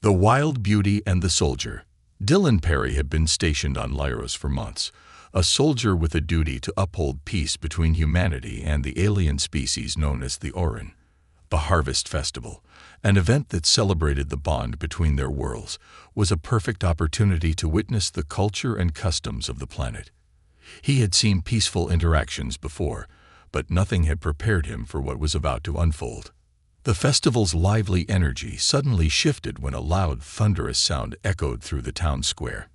The Wild Beauty and the Soldier. Dylan Perry had been stationed on Lyros for months, a soldier with a duty to uphold peace between humanity and the alien species known as the Orin. The Harvest Festival, an event that celebrated the bond between their worlds, was a perfect opportunity to witness the culture and customs of the planet. He had seen peaceful interactions before, but nothing had prepared him for what was about to unfold. The festival's lively energy suddenly shifted when a loud, thunderous sound echoed through the town square.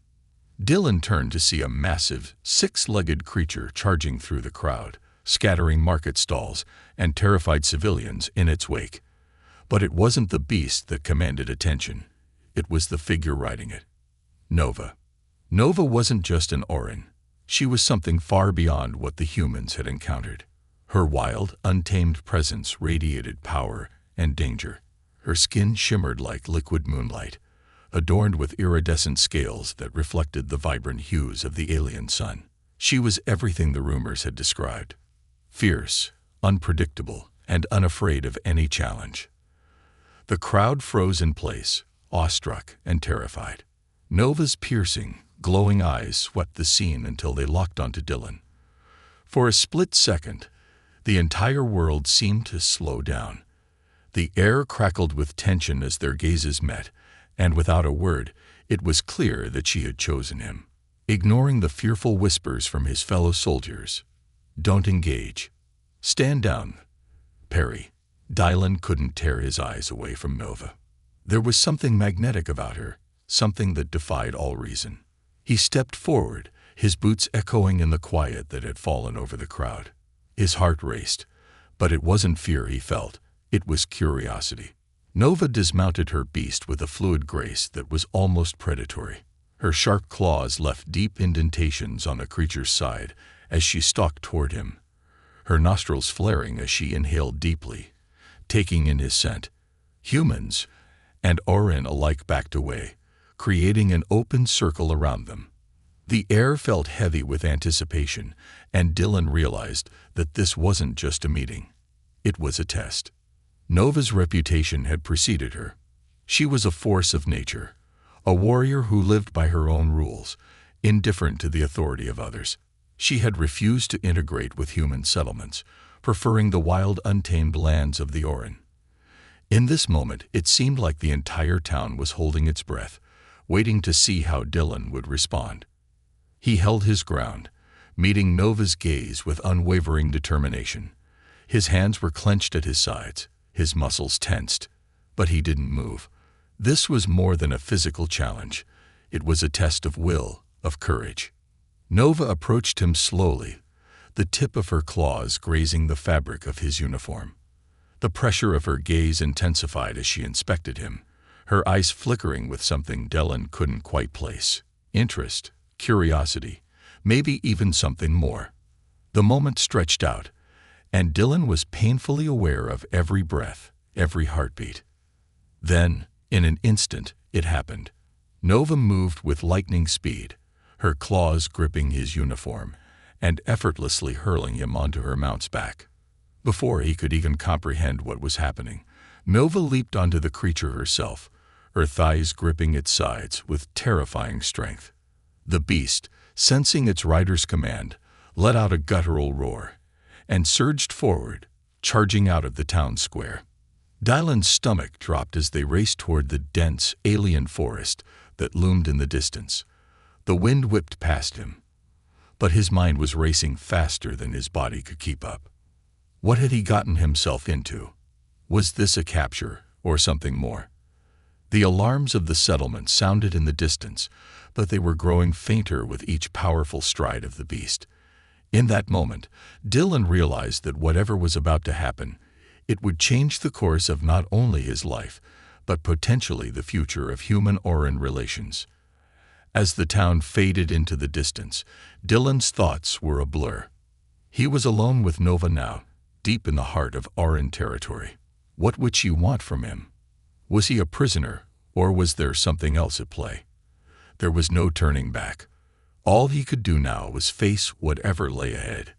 Dylan turned to see a massive, six-legged creature charging through the crowd, scattering market stalls and terrified civilians in its wake. But it wasn't the beast that commanded attention. It was the figure riding it. Nova. Nova wasn't just an Orin. She was something far beyond what the humans had encountered. Her wild, untamed presence radiated power and danger. Her skin shimmered like liquid moonlight, adorned with iridescent scales that reflected the vibrant hues of the alien sun. She was everything the rumors had described: fierce, unpredictable, and unafraid of any challenge. The crowd froze in place, awestruck and terrified. Nova's piercing, glowing eyes swept the scene until they locked onto Dylan. For a split second, the entire world seemed to slow down. The air crackled with tension as their gazes met, and without a word, it was clear that she had chosen him. Ignoring the fearful whispers from his fellow soldiers, "Don't engage. Stand down, Perry." Dylan couldn't tear his eyes away from Nova. There was something magnetic about her, something that defied all reason. He stepped forward, his boots echoing in the quiet that had fallen over the crowd. His heart raced, but it wasn't fear he felt, it was curiosity. Nova dismounted her beast with a fluid grace that was almost predatory. Her sharp claws left deep indentations on the creature's side as she stalked toward him, her nostrils flaring as she inhaled deeply, taking in his scent. Humans and Orin alike backed away, creating an open circle around them. The air felt heavy with anticipation, and Dylan realized that this wasn't just a meeting. It was a test. Nova's reputation had preceded her. She was a force of nature, a warrior who lived by her own rules, indifferent to the authority of others. She had refused to integrate with human settlements, preferring the wild, untamed lands of the Orin. In this moment, it seemed like the entire town was holding its breath, waiting to see how Dylan would respond. He held his ground, meeting Nova's gaze with unwavering determination. His hands were clenched at his sides, his muscles tensed, but he didn't move. This was more than a physical challenge. It was a test of will, of courage. Nova approached him slowly, the tip of her claws grazing the fabric of his uniform. The pressure of her gaze intensified as she inspected him, her eyes flickering with something Dylan couldn't quite place: interest, curiosity, maybe even something more. The moment stretched out, and Dylan was painfully aware of every breath, every heartbeat. Then, in an instant, it happened. Nova moved with lightning speed, her claws gripping his uniform and effortlessly hurling him onto her mount's back. Before he could even comprehend what was happening, Nova leaped onto the creature herself, her thighs gripping its sides with terrifying strength. The beast, sensing its rider's command, let out a guttural roar and surged forward, charging out of the town square. Dylan's stomach dropped as they raced toward the dense, alien forest that loomed in the distance. The wind whipped past him, but his mind was racing faster than his body could keep up. What had he gotten himself into? Was this a capture or something more? The alarms of the settlement sounded in the distance, but they were growing fainter with each powerful stride of the beast. In that moment, Dylan realized that whatever was about to happen, it would change the course of not only his life, but potentially the future of human-Orin relations. As the town faded into the distance, Dylan's thoughts were a blur. He was alone with Nova now, deep in the heart of Orin territory. What would she want from him? Was he a prisoner, or was there something else at play? There was no turning back. All he could do now was face whatever lay ahead.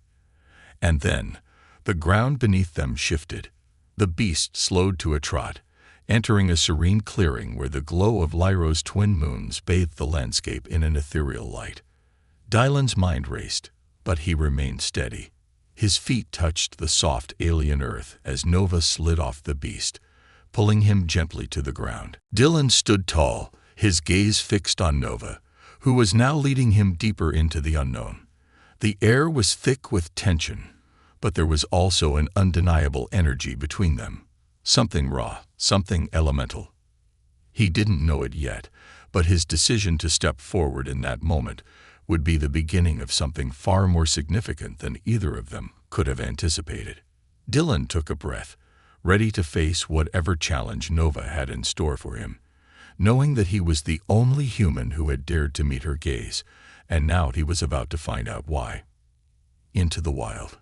And then, the ground beneath them shifted. The beast slowed to a trot, entering a serene clearing where the glow of Lyro's twin moons bathed the landscape in an ethereal light. Dylan's mind raced, but he remained steady. His feet touched the soft alien earth as Nova slid off the beast, pulling him gently to the ground. Dylan stood tall, his gaze fixed on Nova, who was now leading him deeper into the unknown. The air was thick with tension, but there was also an undeniable energy between them. Something raw, something elemental. He didn't know it yet, but his decision to step forward in that moment would be the beginning of something far more significant than either of them could have anticipated. Dylan took a breath, ready to face whatever challenge Nova had in store for him, knowing that he was the only human who had dared to meet her gaze, and now he was about to find out why. Into the wild.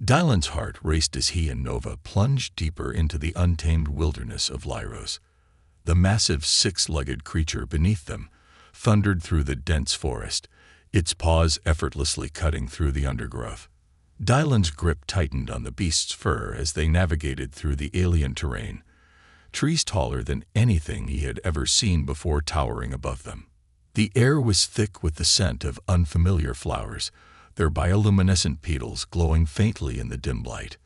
Dylan's heart raced as he and Nova plunged deeper into the untamed wilderness of Lyros. The massive six-legged creature beneath them thundered through the dense forest, its paws effortlessly cutting through the undergrowth. Dylan's grip tightened on the beast's fur as they navigated through the alien terrain, trees taller than anything he had ever seen before towering above them. The air was thick with the scent of unfamiliar flowers, their bioluminescent petals glowing faintly in the dim light.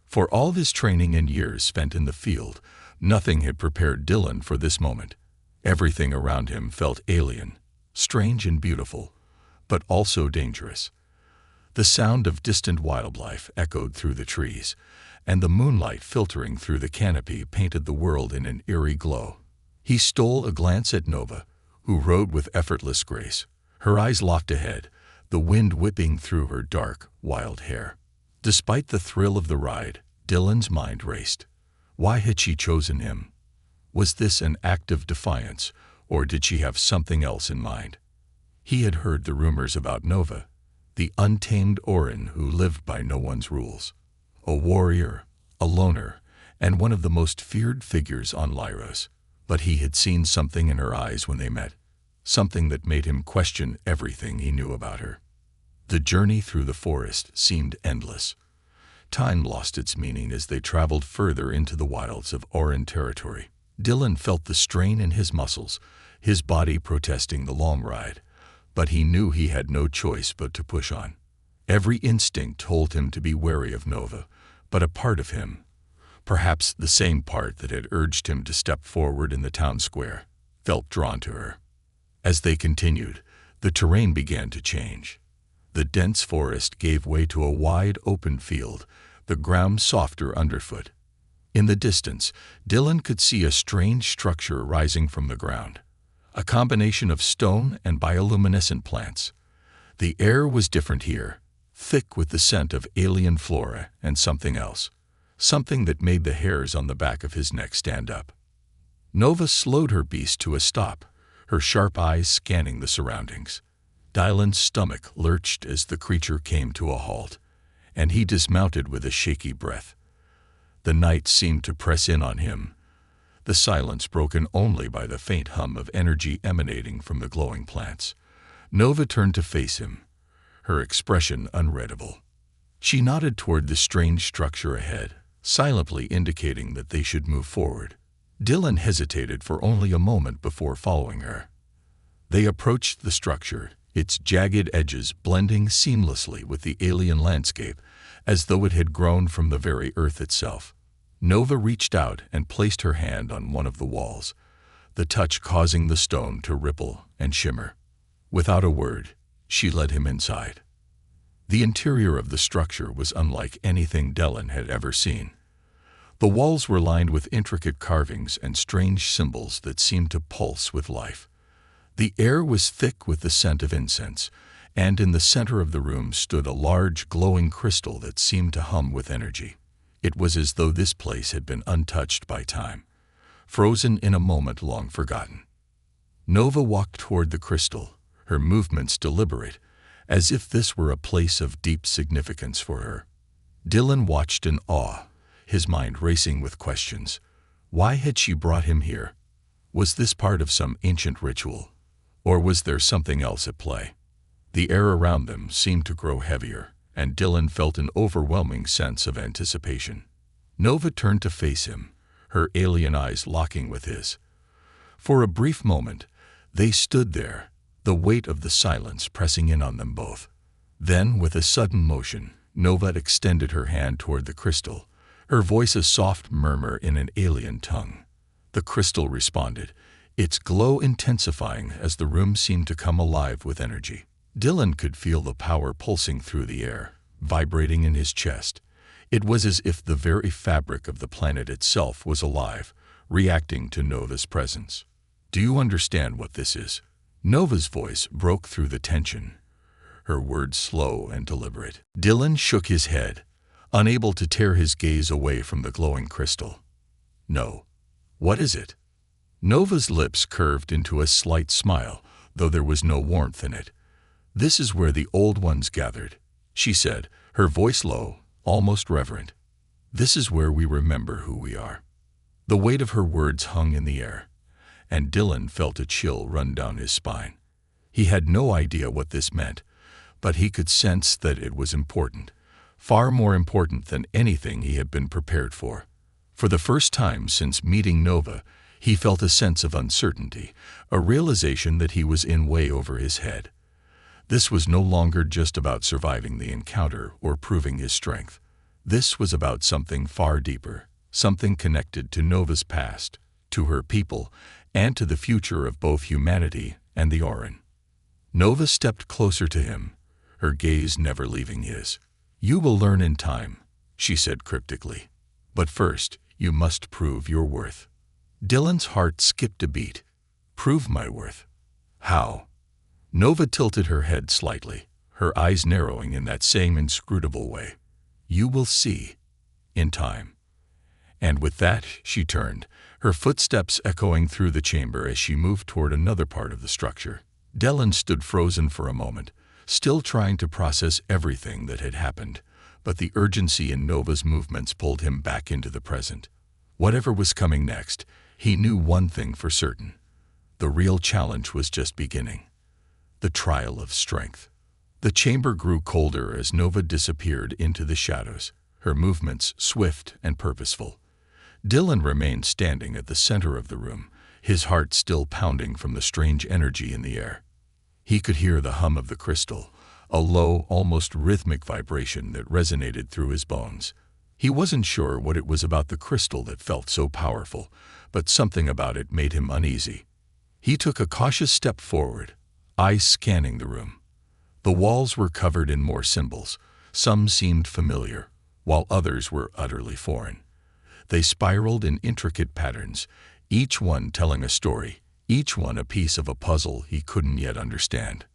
For all his training and years spent in the field, nothing had prepared Dylan for this moment. Everything around him felt alien, strange and beautiful, but also dangerous. The sound of distant wildlife echoed through the trees, and the moonlight filtering through the canopy painted the world in an eerie glow. He stole a glance at Nova, who rode with effortless grace, her eyes locked ahead, the wind whipping through her dark, wild hair. Despite the thrill of the ride, Dylan's mind raced. Why had she chosen him? Was this an act of defiance, or did she have something else in mind? He had heard the rumors about Nova, the untamed Orin who lived by no one's rules. A warrior, a loner, and one of the most feared figures on Lyros. But he had seen something in her eyes when they met, something that made him question everything he knew about her. The journey through the forest seemed endless. Time lost its meaning as they traveled further into the wilds of Orin territory. Dylan felt the strain in his muscles, his body protesting the long ride, but he knew he had no choice but to push on. Every instinct told him to be wary of Nova, but a part of him, perhaps the same part that had urged him to step forward in the town square, felt drawn to her. As they continued, the terrain began to change. The dense forest gave way to a wide open field, the ground softer underfoot. In the distance, Dylan could see a strange structure rising from the ground, a combination of stone and bioluminescent plants. The air was different here, thick with the scent of alien flora and something else, something that made the hairs on the back of his neck stand up. Nova slowed her beast to a stop, her sharp eyes scanning the surroundings. Dylan's stomach lurched as the creature came to a halt, and he dismounted with a shaky breath. The night seemed to press in on him, the silence broken only by the faint hum of energy emanating from the glowing plants. Nova turned to face him, her expression unreadable. She nodded toward the strange structure ahead, silently indicating that they should move forward. Dylan hesitated for only a moment before following her. They approached the structure, its jagged edges blending seamlessly with the alien landscape, as though it had grown from the very earth itself. Nova reached out and placed her hand on one of the walls, the touch causing the stone to ripple and shimmer. Without a word, she led him inside. The interior of the structure was unlike anything Dylan had ever seen. The walls were lined with intricate carvings and strange symbols that seemed to pulse with life. The air was thick with the scent of incense, and in the center of the room stood a large glowing crystal that seemed to hum with energy. It was as though this place had been untouched by time, frozen in a moment long forgotten. Nova walked toward the crystal, her movements deliberate, as if this were a place of deep significance for her. Dylan watched in awe, his mind racing with questions. Why had she brought him here? Was this part of some ancient ritual? Or was there something else at play? The air around them seemed to grow heavier, and Dylan felt an overwhelming sense of anticipation. Nova turned to face him, her alien eyes locking with his. For a brief moment, they stood there, the weight of the silence pressing in on them both. Then, with a sudden motion, Nova extended her hand toward the crystal, her voice a soft murmur in an alien tongue. The crystal responded, its glow intensifying as the room seemed to come alive with energy. Dylan could feel the power pulsing through the air, vibrating in his chest. It was as if the very fabric of the planet itself was alive, reacting to Nova's presence. "Do you understand what this is?" Nova's voice broke through the tension, her words slow and deliberate. Dylan shook his head, unable to tear his gaze away from the glowing crystal. "No. What is it?" Nova's lips curved into a slight smile, though there was no warmth in it. "This is where the old ones gathered," she said, her voice low, almost reverent. "This is where we remember who we are." The weight of her words hung in the air, and Dylan felt a chill run down his spine. He had no idea what this meant, but he could sense that it was important, far more important than anything he had been prepared for. For the first time since meeting Nova, he felt a sense of uncertainty, a realization that he was in way over his head. This was no longer just about surviving the encounter or proving his strength. This was about something far deeper, something connected to Nova's past, to her people, and to the future of both humanity and the Orin. Nova stepped closer to him, her gaze never leaving his. "You will learn in time," she said cryptically. "But first, you must prove your worth." Dylan's heart skipped a beat. "Prove my worth? How?" Nova tilted her head slightly, her eyes narrowing in that same inscrutable way. "You will see. In time." And with that, she turned, her footsteps echoing through the chamber as she moved toward another part of the structure. Dylan stood frozen for a moment, still trying to process everything that had happened, but the urgency in Nova's movements pulled him back into the present. Whatever was coming next, he knew one thing for certain. The real challenge was just beginning. The trial of strength. The chamber grew colder as Nova disappeared into the shadows, her movements swift and purposeful. Dylan remained standing at the center of the room, his heart still pounding from the strange energy in the air. He could hear the hum of the crystal, a low, almost rhythmic vibration that resonated through his bones. He wasn't sure what it was about the crystal that felt so powerful, but something about it made him uneasy. He took a cautious step forward, eyes scanning the room. The walls were covered in more symbols. Some seemed familiar, while others were utterly foreign. They spiraled in intricate patterns, each one telling a story, each one a piece of a puzzle he couldn't yet understand.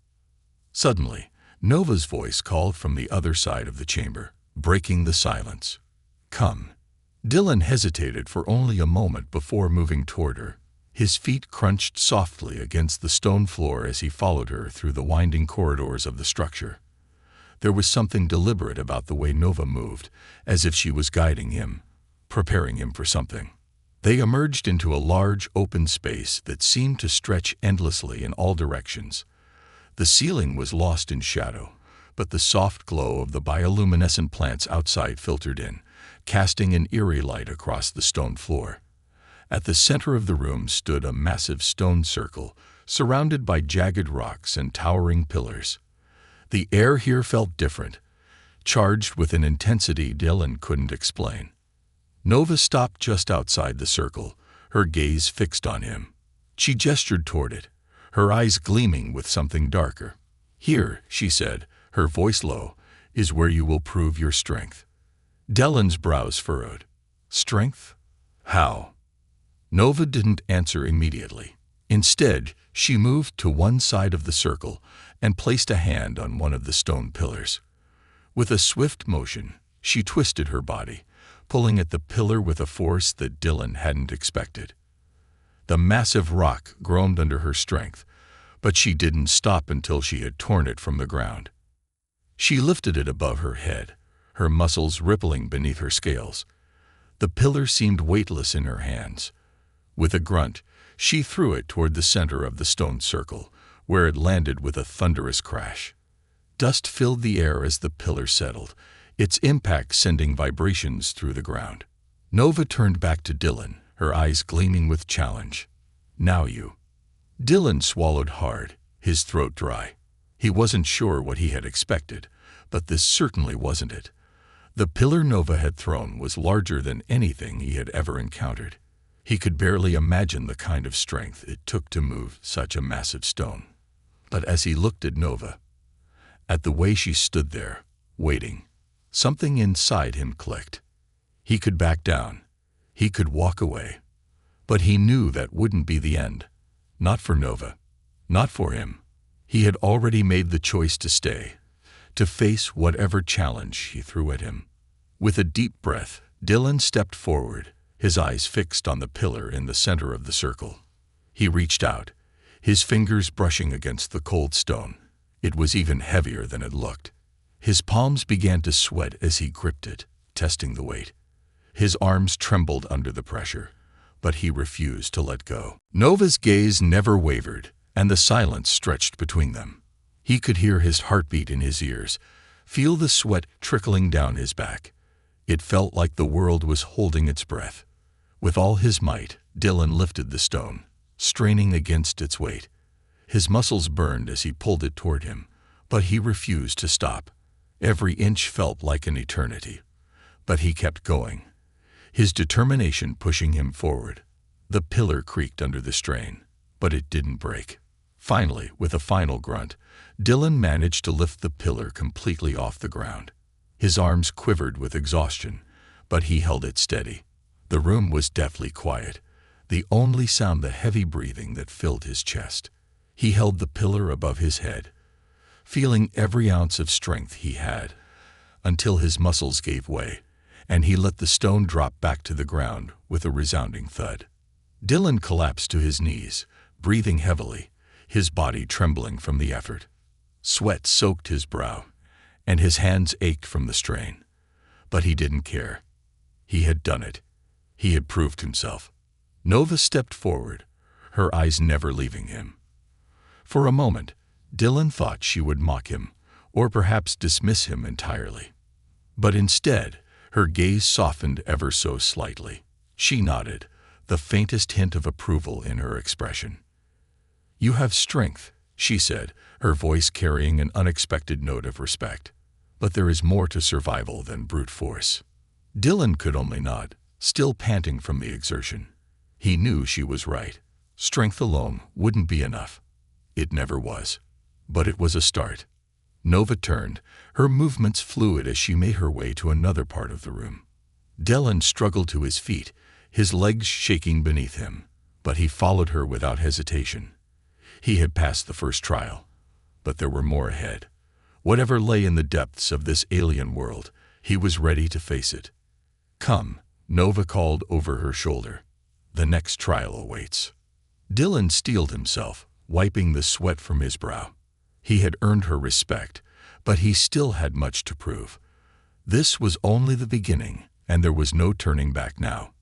Suddenly, Nova's voice called from the other side of the chamber, breaking the silence. "Come." Dylan hesitated for only a moment before moving toward her. His feet crunched softly against the stone floor as he followed her through the winding corridors of the structure. There was something deliberate about the way Nova moved, as if she was guiding him, preparing him for something. They emerged into a large, open space that seemed to stretch endlessly in all directions. The ceiling was lost in shadow, but the soft glow of the bioluminescent plants outside filtered in, casting an eerie light across the stone floor. At the center of the room stood a massive stone circle, surrounded by jagged rocks and towering pillars. The air here felt different, charged with an intensity Dylan couldn't explain. Nova stopped just outside the circle, her gaze fixed on him. She gestured toward it, her eyes gleaming with something darker. "Here," she said, her voice low, "is where you will prove your strength." Dylan's brows furrowed. "Strength? How?" Nova didn't answer immediately. Instead, she moved to one side of the circle and placed a hand on one of the stone pillars. With a swift motion, she twisted her body, pulling at the pillar with a force that Dylan hadn't expected. The massive rock groaned under her strength, but she didn't stop until she had torn it from the ground. She lifted it above her head, her muscles rippling beneath her scales. The pillar seemed weightless in her hands. With a grunt, she threw it toward the center of the stone circle, where it landed with a thunderous crash. Dust filled the air as the pillar settled, its impact sending vibrations through the ground. Nova turned back to Dylan, her eyes gleaming with challenge. "Now you." Dylan swallowed hard, his throat dry. He wasn't sure what he had expected, but this certainly wasn't it. The pillar Nova had thrown was larger than anything he had ever encountered. He could barely imagine the kind of strength it took to move such a massive stone. But as he looked at Nova, at the way she stood there, waiting, something inside him clicked. He could back down. He could walk away. But he knew that wouldn't be the end. Not for Nova. Not for him. He had already made the choice to stay, to face whatever challenge he threw at him. With a deep breath, Dylan stepped forward, his eyes fixed on the pillar in the center of the circle. He reached out, his fingers brushing against the cold stone. It was even heavier than it looked. His palms began to sweat as he gripped it, testing the weight. His arms trembled under the pressure, but he refused to let go. Nova's gaze never wavered, and the silence stretched between them. He could hear his heartbeat in his ears, feel the sweat trickling down his back. It felt like the world was holding its breath. With all his might, Dylan lifted the stone, straining against its weight. His muscles burned as he pulled it toward him, but he refused to stop. Every inch felt like an eternity. But he kept going, his determination pushing him forward. The pillar creaked under the strain, but it didn't break. Finally, with a final grunt, Dylan managed to lift the pillar completely off the ground. His arms quivered with exhaustion, but he held it steady. The room was deathly quiet, the only sound the heavy breathing that filled his chest. He held the pillar above his head, feeling every ounce of strength he had, until his muscles gave way, and he let the stone drop back to the ground with a resounding thud. Dylan collapsed to his knees, breathing heavily, his body trembling from the effort. Sweat soaked his brow, and his hands ached from the strain. But he didn't care. He had done it. He had proved himself. Nova stepped forward, her eyes never leaving him. For a moment, Dylan thought she would mock him, or perhaps dismiss him entirely. But instead, her gaze softened ever so slightly. She nodded, the faintest hint of approval in her expression. "You have strength," she said, her voice carrying an unexpected note of respect. "But there is more to survival than brute force." Dylan could only nod, still panting from the exertion. He knew she was right. Strength alone wouldn't be enough. It never was. But it was a start. Nova turned, her movements fluid as she made her way to another part of the room. Dylan struggled to his feet, his legs shaking beneath him, but he followed her without hesitation. He had passed the first trial, but there were more ahead. Whatever lay in the depths of this alien world, he was ready to face it. "Come," Nova called over her shoulder. "The next trial awaits." Dylan steeled himself, wiping the sweat from his brow. He had earned her respect, but he still had much to prove. This was only the beginning, and there was no turning back now.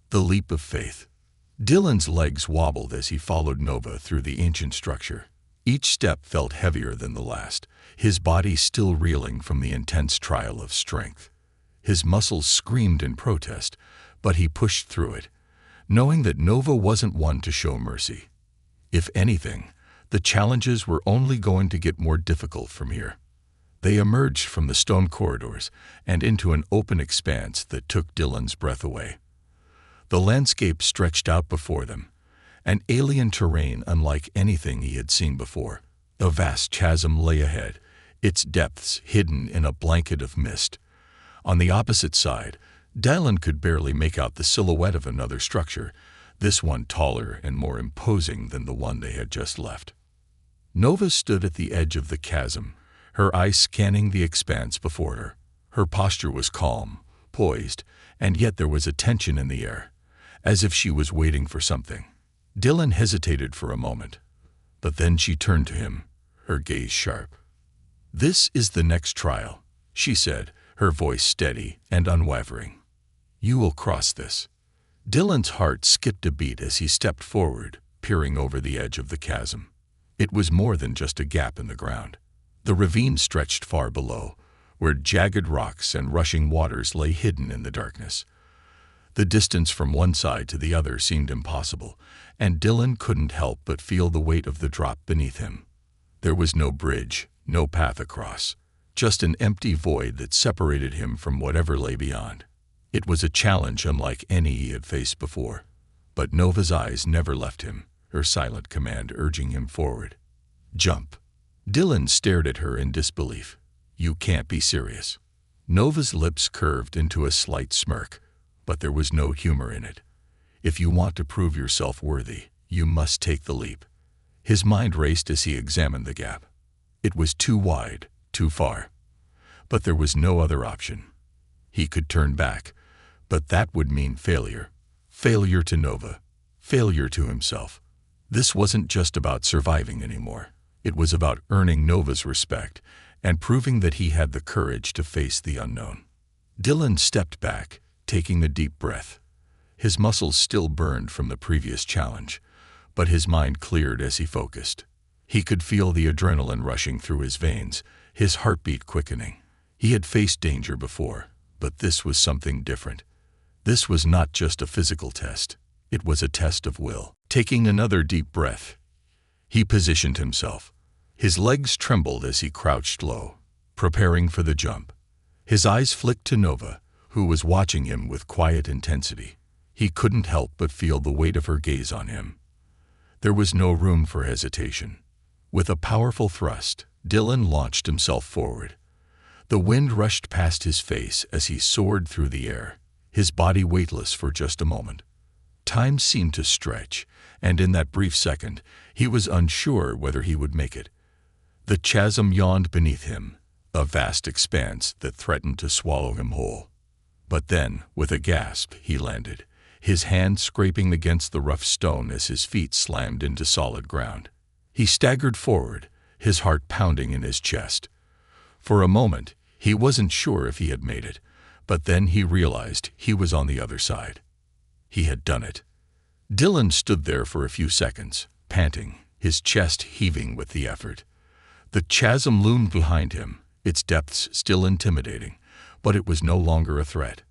The leap of faith. Dylan's legs wobbled as he followed Nova through the ancient structure. Each step felt heavier than the last, his body still reeling from the intense trial of strength. His muscles screamed in protest, but he pushed through it, knowing that Nova wasn't one to show mercy. If anything, the challenges were only going to get more difficult from here. They emerged from the stone corridors and into an open expanse that took Dylan's breath away. The landscape stretched out before them, an alien terrain unlike anything he had seen before. A vast chasm lay ahead, its depths hidden in a blanket of mist. On the opposite side, Dylan could barely make out the silhouette of another structure, this one taller and more imposing than the one they had just left. Nova stood at the edge of the chasm, her eyes scanning the expanse before her. Her posture was calm, poised, and yet there was a tension in the air, as if she was waiting for something. Dylan hesitated for a moment, but then she turned to him, her gaze sharp. "This is the next trial," she said, her voice steady and unwavering. "You will cross this." Dylan's heart skipped a beat as he stepped forward, peering over the edge of the chasm. It was more than just a gap in the ground. The ravine stretched far below, where jagged rocks and rushing waters lay hidden in the darkness. The distance from one side to the other seemed impossible, and Dylan couldn't help but feel the weight of the drop beneath him. There was no bridge, no path across, just an empty void that separated him from whatever lay beyond. It was a challenge unlike any he had faced before, but Nova's eyes never left him, her silent command urging him forward. "Jump." Dylan stared at her in disbelief. "You can't be serious." Nova's lips curved into a slight smirk, but there was no humor in it. "If you want to prove yourself worthy, you must take the leap." His mind raced as he examined the gap. It was too wide, too far. But there was no other option. He could turn back, but that would mean failure. Failure to Nova. Failure to himself. This wasn't just about surviving anymore. It was about earning Nova's respect and proving that he had the courage to face the unknown. Dylan stepped back, taking a deep breath. His muscles still burned from the previous challenge, but his mind cleared as he focused. He could feel the adrenaline rushing through his veins, his heartbeat quickening. He had faced danger before, but this was something different. This was not just a physical test. It was a test of will. Taking another deep breath, he positioned himself. His legs trembled as he crouched low, preparing for the jump. His eyes flicked to Nova, who was watching him with quiet intensity. He couldn't help but feel the weight of her gaze on him. There was no room for hesitation. With a powerful thrust, Dylan launched himself forward. The wind rushed past his face as he soared through the air, his body weightless for just a moment. Time seemed to stretch, and in that brief second, he was unsure whether he would make it. The chasm yawned beneath him, a vast expanse that threatened to swallow him whole. But then, with a gasp, he landed, his hand scraping against the rough stone as his feet slammed into solid ground. He staggered forward, his heart pounding in his chest. For a moment, he wasn't sure if he had made it, but then he realized he was on the other side. He had done it. Dylan stood there for a few seconds, panting, his chest heaving with the effort. The chasm loomed behind him, its depths still intimidating, but it was no longer a threat.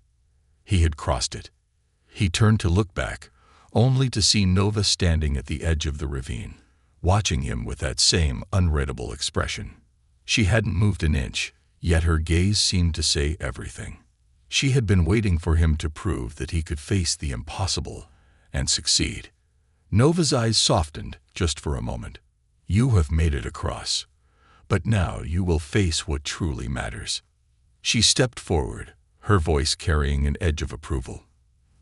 He had crossed it. He turned to look back, only to see Nova standing at the edge of the ravine, watching him with that same unreadable expression. She hadn't moved an inch, yet her gaze seemed to say everything. She had been waiting for him to prove that he could face the impossible and succeed. Nova's eyes softened just for a moment. "You have made it across, but now you will face what truly matters." She stepped forward, her voice carrying an edge of approval.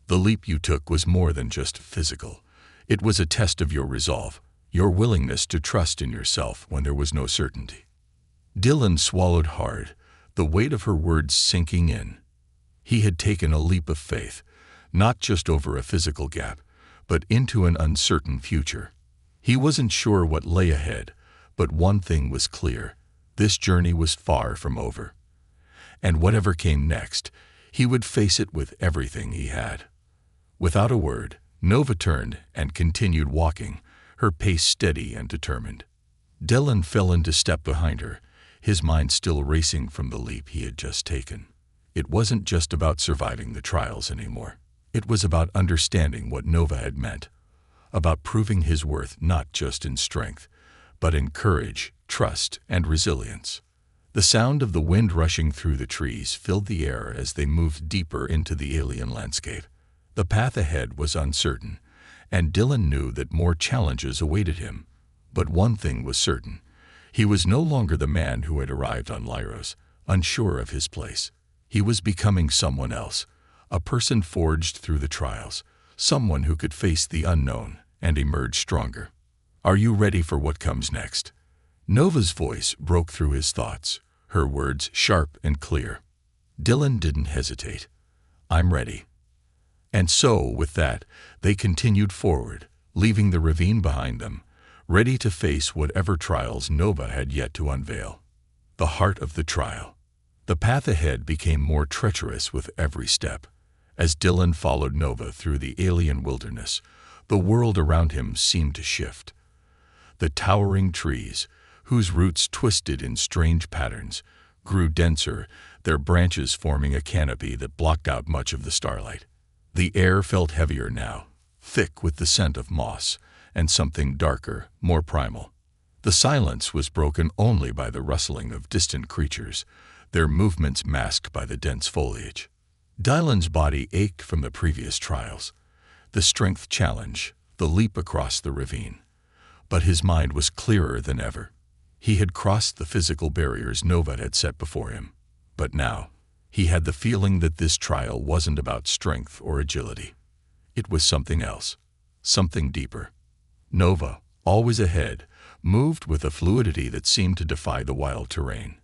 "The leap you took was more than just physical. It was a test of your resolve, your willingness to trust in yourself when there was no certainty." Dylan swallowed hard, the weight of her words sinking in. He had taken a leap of faith, not just over a physical gap, but into an uncertain future. He wasn't sure what lay ahead, but one thing was clear: this journey was far from over. And whatever came next, he would face it with everything he had. Without a word, Nova turned and continued walking, her pace steady and determined. Dylan fell into step behind her, his mind still racing from the leap he had just taken. It wasn't just about surviving the trials anymore. It was about understanding what Nova had meant, about proving his worth not just in strength, but in courage, trust, and resilience. The sound of the wind rushing through the trees filled the air as they moved deeper into the alien landscape. The path ahead was uncertain, and Dylan knew that more challenges awaited him. But one thing was certain: he was no longer the man who had arrived on Lyros, unsure of his place. He was becoming someone else, a person forged through the trials, someone who could face the unknown and emerge stronger. "Are you ready for what comes next?" Nova's voice broke through his thoughts, her words sharp and clear. Dylan didn't hesitate. "I'm ready." And so, with that, they continued forward, leaving the ravine behind them, ready to face whatever trials Nova had yet to unveil. The heart of the trial. The path ahead became more treacherous with every step. As Dylan followed Nova through the alien wilderness, the world around him seemed to shift. The towering trees, whose roots twisted in strange patterns, grew denser, their branches forming a canopy that blocked out much of the starlight. The air felt heavier now, thick with the scent of moss and something darker, more primal. The silence was broken only by the rustling of distant creatures, their movements masked by the dense foliage. Dylan's body ached from the previous trials, the strength challenge, the leap across the ravine. But his mind was clearer than ever. He had crossed the physical barriers Nova had set before him. But now, he had the feeling that this trial wasn't about strength or agility. It was something else, something deeper. Nova, always ahead, moved with a fluidity that seemed to defy the wild terrain.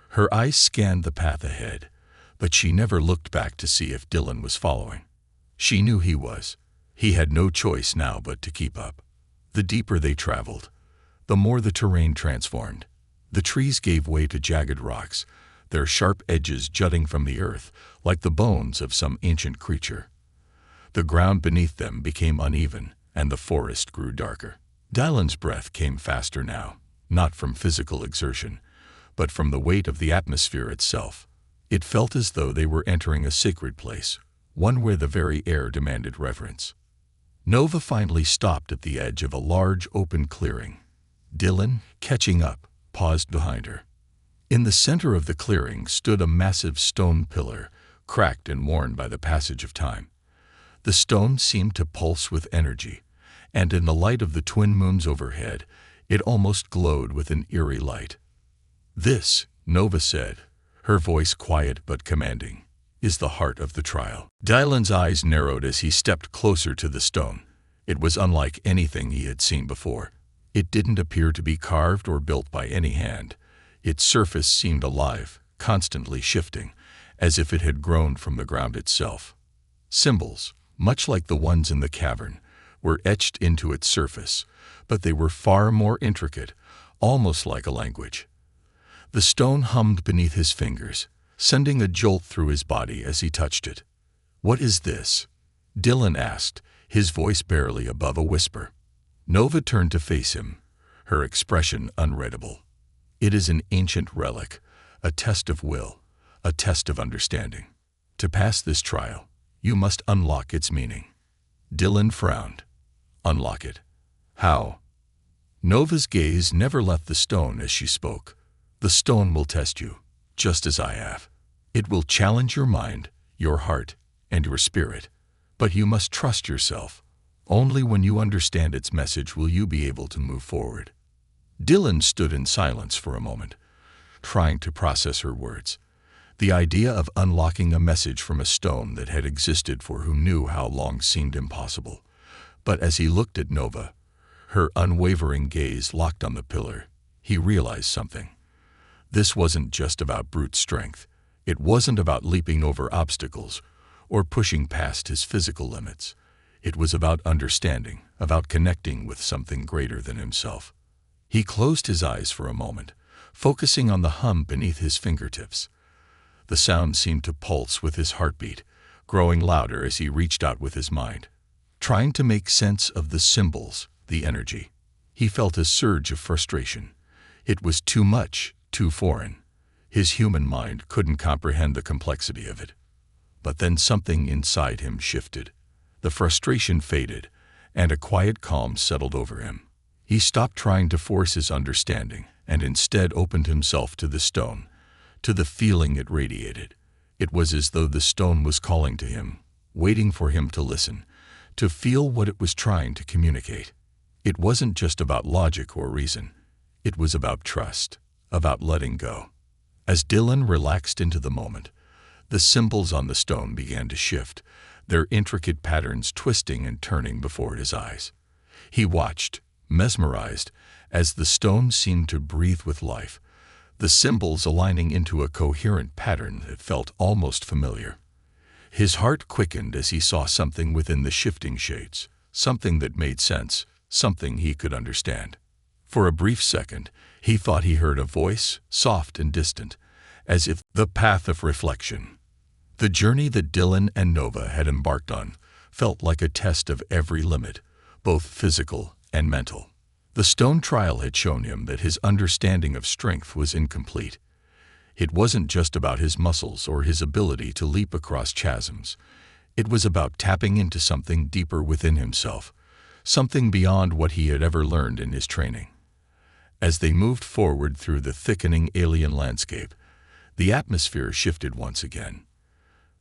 Her eyes scanned the path ahead, but she never looked back to see if Dylan was following. She knew he was. He had no choice now but to keep up. The deeper they traveled, the more the terrain transformed. The trees gave way to jagged rocks, their sharp edges jutting from the earth like the bones of some ancient creature. The ground beneath them became uneven, and the forest grew darker. Dylan's breath came faster now, not from physical exertion, but from the weight of the atmosphere itself. It felt as though they were entering a sacred place, one where the very air demanded reverence. Nova finally stopped at the edge of a large open clearing. Dylan, catching up, paused behind her. In the center of the clearing stood a massive stone pillar, cracked and worn by the passage of time. The stone seemed to pulse with energy, and in the light of the twin moons overhead, it almost glowed with an eerie light. "This," Nova said, her voice quiet but commanding, "is the heart of the trial." Dylan's eyes narrowed as he stepped closer to the stone. It was unlike anything he had seen before. It didn't appear to be carved or built by any hand. Its surface seemed alive, constantly shifting, as if it had grown from the ground itself. Symbols, much like the ones in the cavern, were etched into its surface, but they were far more intricate, almost like a language. The stone hummed beneath his fingers, sending a jolt through his body as he touched it. "What is this?" Dylan asked, his voice barely above a whisper. Nova turned to face him, her expression unreadable. "It is an ancient relic, a test of will, a test of understanding. To pass this trial, you must unlock its meaning." Dylan frowned. "Unlock it? How?" Nova's gaze never left the stone as she spoke. "The stone will test you, just as I have. It will challenge your mind, your heart, and your spirit. But you must trust yourself. Only when you understand its message will you be able to move forward." Dylan stood in silence for a moment, trying to process her words. The idea of unlocking a message from a stone that had existed for who knew how long seemed impossible. But as he looked at Nova, her unwavering gaze locked on the pillar, he realized something. This wasn't just about brute strength. It wasn't about leaping over obstacles or pushing past his physical limits. It was about understanding, about connecting with something greater than himself. He closed his eyes for a moment, focusing on the hum beneath his fingertips. The sound seemed to pulse with his heartbeat, growing louder as he reached out with his mind, trying to make sense of the symbols, the energy. He felt a surge of frustration. It was too much, too foreign. His human mind couldn't comprehend the complexity of it. But then something inside him shifted. The frustration faded, and a quiet calm settled over him. He stopped trying to force his understanding and instead opened himself to the stone, to the feeling it radiated. It was as though the stone was calling to him, waiting for him to listen, to feel what it was trying to communicate. It wasn't just about logic or reason. It was about trust, about letting go. As Dylan relaxed into the moment, the symbols on the stone began to shift, their intricate patterns twisting and turning before his eyes. He watched, mesmerized, as the stone seemed to breathe with life, the symbols aligning into a coherent pattern that felt almost familiar. His heart quickened as he saw something within the shifting shades, something that made sense, something he could understand. For a brief second, he thought he heard a voice, soft and distant, as if the path of reflection. The journey that Dylan and Nova had embarked on felt like a test of every limit, both physical and mental. The stone trial had shown him that his understanding of strength was incomplete. It wasn't just about his muscles or his ability to leap across chasms. It was about tapping into something deeper within himself, something beyond what he had ever learned in his training. As they moved forward through the thickening alien landscape, the atmosphere shifted once again.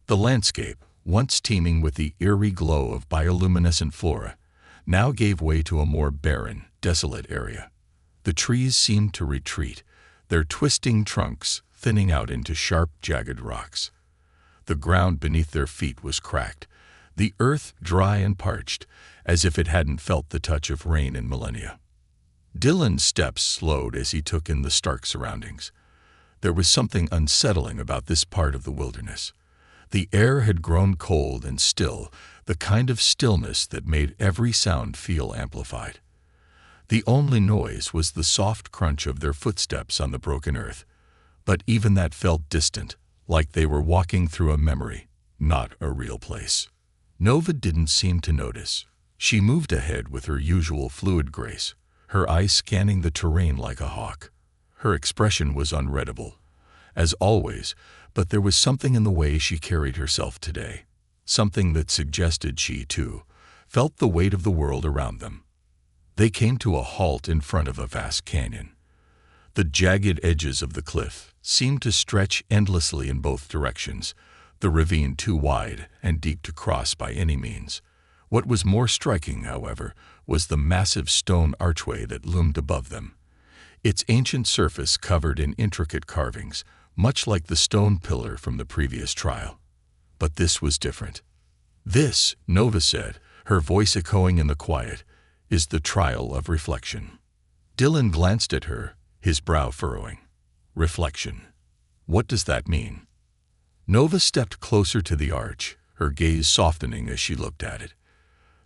The landscape, once teeming with the eerie glow of bioluminescent flora, now gave way to a more barren, desolate area. The trees seemed to retreat, their twisting trunks thinning out into sharp, jagged rocks. The ground beneath their feet was cracked, the earth dry and parched, as if it hadn't felt the touch of rain in millennia. Dylan's steps slowed as he took in the stark surroundings. There was something unsettling about this part of the wilderness. The air had grown cold and still, the kind of stillness that made every sound feel amplified. The only noise was the soft crunch of their footsteps on the broken earth, but even that felt distant, like they were walking through a memory, not a real place. Nova didn't seem to notice. She moved ahead with her usual fluid grace, her eyes scanning the terrain like a hawk. Her expression was unreadable, as always, but there was something in the way she carried herself today, something that suggested she, too, felt the weight of the world around them. They came to a halt in front of a vast canyon. The jagged edges of the cliff seemed to stretch endlessly in both directions, the ravine too wide and deep to cross by any means. What was more striking, however, was the massive stone archway that loomed above them, its ancient surface covered in intricate carvings, much like the stone pillar from the previous trial. But this was different. This, Nova said, her voice echoing in the quiet, is the trial of reflection. Dylan glanced at her, his brow furrowing. Reflection. What does that mean? Nova stepped closer to the arch, her gaze softening as she looked at it.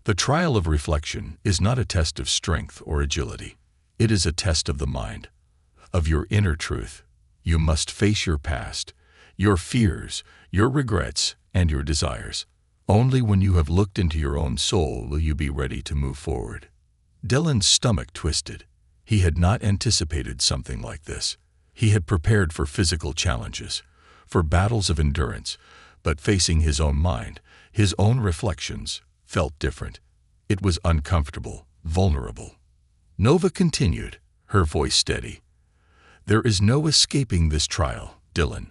The trial of reflection is not a test of strength or agility. It is a test of the mind, of your inner truth. You must face your past, your fears, your regrets, and your desires. Only when you have looked into your own soul will you be ready to move forward. Dylan's stomach twisted. He had not anticipated something like this. He had prepared for physical challenges, for battles of endurance, but facing his own mind, his own reflections, felt different. It was uncomfortable, vulnerable. Nova continued, her voice steady. There is no escaping this trial, Dylan.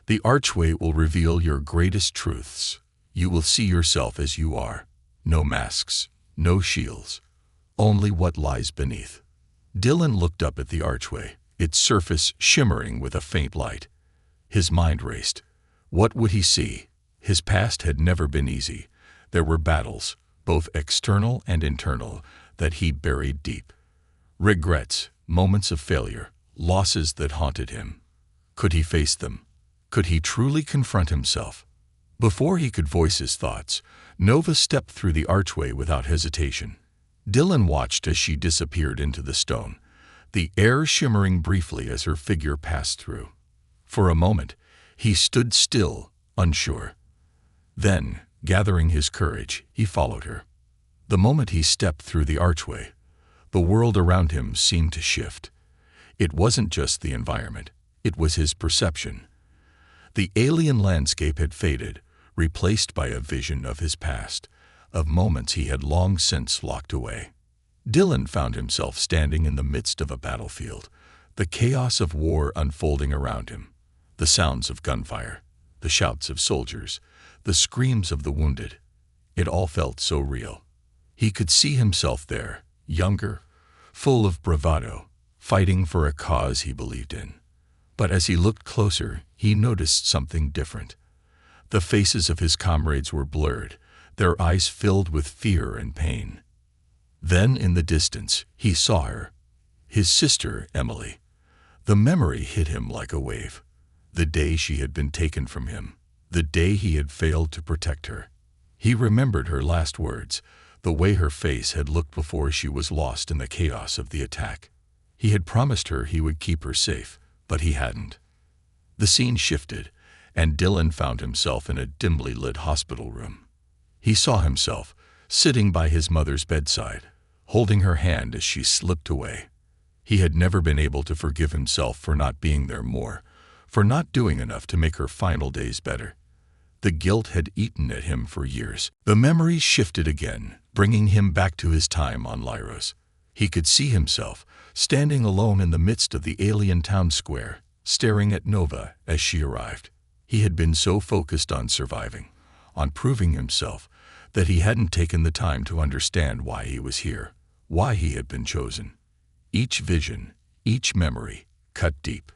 The archway will reveal your greatest truths. You will see yourself as you are. No masks, no shields, only what lies beneath. Dylan looked up at the archway, its surface shimmering with a faint light. His mind raced. What would he see? His past had never been easy. There were battles, both external and internal, that he buried deep. Regrets, moments of failure, losses that haunted him. Could he face them? Could he truly confront himself? Before he could voice his thoughts, Nova stepped through the archway without hesitation. Dylan watched as she disappeared into the stone, the air shimmering briefly as her figure passed through. For a moment, he stood still, unsure. Then, gathering his courage, he followed her. The moment he stepped through the archway, the world around him seemed to shift. It wasn't just the environment, it was his perception. The alien landscape had faded, replaced by a vision of his past, of moments he had long since locked away. Dylan found himself standing in the midst of a battlefield, the chaos of war unfolding around him, the sounds of gunfire, the shouts of soldiers, the screams of the wounded. It all felt so real. He could see himself there, younger, full of bravado, fighting for a cause he believed in. But as he looked closer, he noticed something different. The faces of his comrades were blurred, their eyes filled with fear and pain. Then, in the distance, he saw her, his sister, Emily. The memory hit him like a wave. The day she had been taken from him, the day he had failed to protect her. He remembered her last words, the way her face had looked before she was lost in the chaos of the attack. He had promised her he would keep her safe, but he hadn't. The scene shifted, and Dylan found himself in a dimly lit hospital room. He saw himself, sitting by his mother's bedside, holding her hand as she slipped away. He had never been able to forgive himself for not being there more, for not doing enough to make her final days better. The guilt had eaten at him for years. The memories shifted again, bringing him back to his time on Lyros. He could see himself, standing alone in the midst of the alien town square, staring at Nova as she arrived. He had been so focused on surviving, on proving himself, that he hadn't taken the time to understand why he was here, why he had been chosen. Each vision, each memory, cut deep.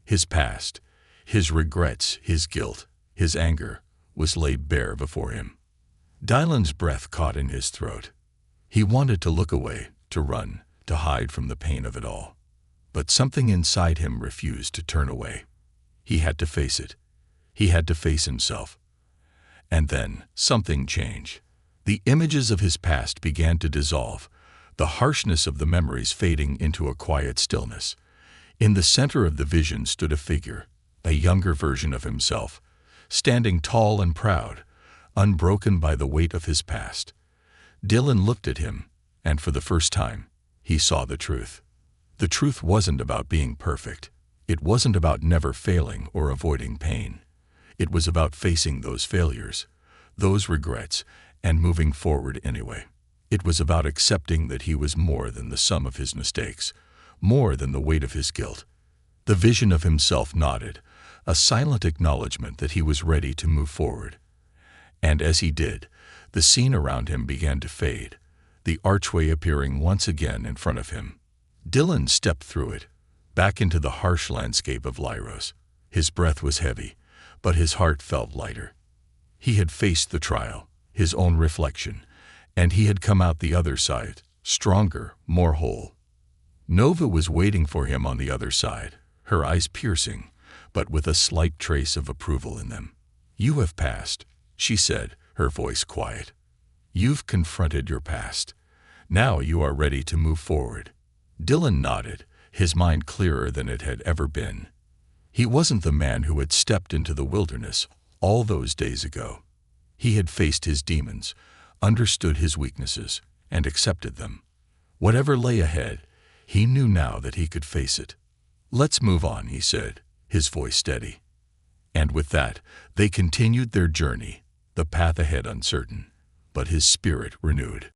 His past, his regrets, his guilt, his anger, was laid bare before him. Dylan's breath caught in his throat. He wanted to look away, to run, to hide from the pain of it all. But something inside him refused to turn away. He had to face it. He had to face himself. And then something changed. The images of his past began to dissolve, the harshness of the memories fading into a quiet stillness. In the center of the vision stood a figure, a younger version of himself, standing tall and proud, unbroken by the weight of his past. Dylan looked at him, and for the first time, he saw the truth. The truth wasn't about being perfect. It wasn't about never failing or avoiding pain. It was about facing those failures, those regrets, and moving forward anyway. It was about accepting that he was more than the sum of his mistakes, more than the weight of his guilt. The vision of himself nodded, a silent acknowledgement that he was ready to move forward. And as he did, the scene around him began to fade, the archway appearing once again in front of him. Dylan stepped through it, back into the harsh landscape of Lyros. His breath was heavy, but his heart felt lighter. He had faced the trial, his own reflection, and he had come out the other side, stronger, more whole. Nova was waiting for him on the other side, her eyes piercing, but with a slight trace of approval in them. "You have passed," she said, her voice quiet. "You've confronted your past. Now you are ready to move forward." Dylan nodded, his mind clearer than it had ever been. He wasn't the man who had stepped into the wilderness all those days ago. He had faced his demons, understood his weaknesses, and accepted them. Whatever lay ahead, he knew now that he could face it. "Let's move on," he said, his voice steady. And with that, they continued their journey, the path ahead uncertain, but his spirit renewed.